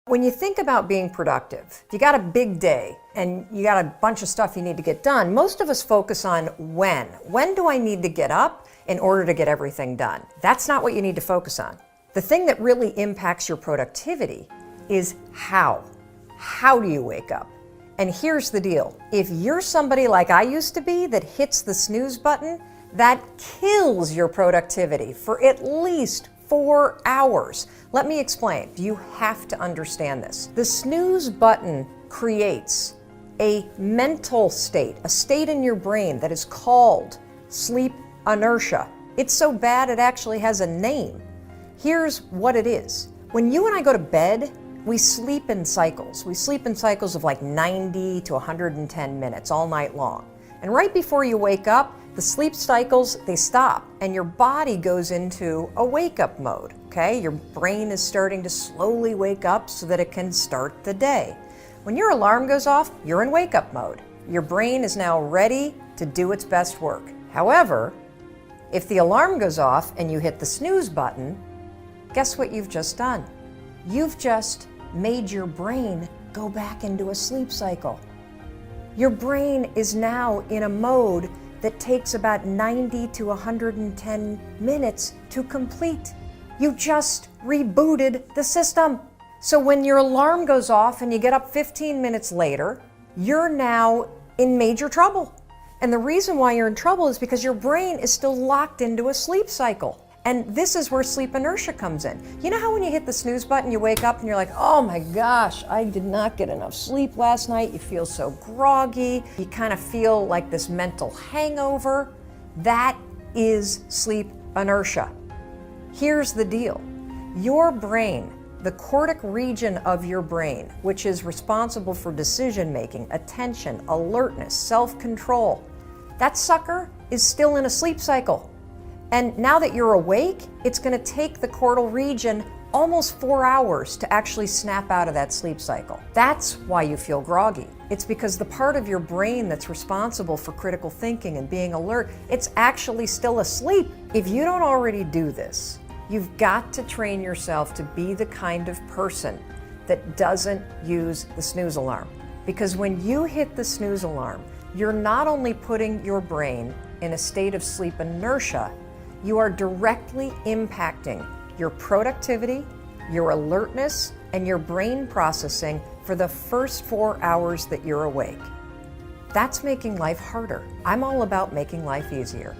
When you think about being productive, if you got a big day and you got a bunch of stuff you need to get done, most of us focus on when. When do I need to get up in order to get everything done? That's not what you need to focus on. The thing that really impacts your productivity is how. How do you wake up? And here's the deal. If you're somebody like I used to be that hits the snooze button, that kills your productivity for at least 4 hours. Let me explain. You have to understand this. The snooze button creates a mental state, a state in your brain that is called sleep inertia. It's so bad it actually has a name. Here's what it is. When you and I go to bed, we sleep in cycles. We sleep in cycles of like 90 to 110 minutes all night long. And right before you wake up, the sleep cycles, they stop and your body goes into a wake-up mode, okay? Your brain is starting to slowly wake up so that it can start the day. When your alarm goes off, you're in wake-up mode. Your brain is now ready to do its best work. However, if the alarm goes off and you hit the snooze button, guess what you've just done? You've just made your brain go back into a sleep cycle. Your brain is now in a mode that takes about 90 to 110 minutes to complete. You just rebooted the system. So when your alarm goes off and you get up 15 minutes later, you're now in major trouble. And the reason why you're in trouble is because your brain is still locked into a sleep cycle. And this is where sleep inertia comes in. You know how when you hit the snooze button, you wake up and you're like, oh my gosh, I did not get enough sleep last night. You feel so groggy. You kind of feel like this mental hangover. That is sleep inertia. Here's the deal. Your brain, the cortic region of your brain, which is responsible for decision-making, attention, alertness, self-control, that sucker is still in a sleep cycle. And now that you're awake, it's going to take the cortical region almost 4 hours to actually snap out of that sleep cycle. That's why you feel groggy. It's because the part of your brain that's responsible for critical thinking and being alert, it's actually still asleep. If you don't already do this, you've got to train yourself to be the kind of person that doesn't use the snooze alarm. Because when you hit the snooze alarm, you're not only putting your brain in a state of sleep inertia, you are directly impacting your productivity, your alertness, and your brain processing for the first 4 hours that you're awake. That's making life harder. I'm all about making life easier.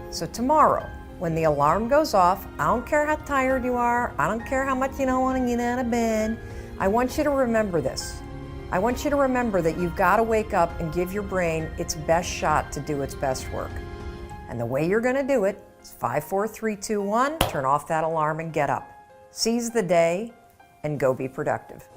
So tomorrow, when the alarm goes off, I don't care how tired you are, I don't care how much you don't want to get out of bed, I want you to remember this. I want you to remember that you've got to wake up and give your brain its best shot to do its best work. And the way you're going to do it, 5, 4, 3, 2, 1, turn off that alarm and get up. Seize the day and go be productive.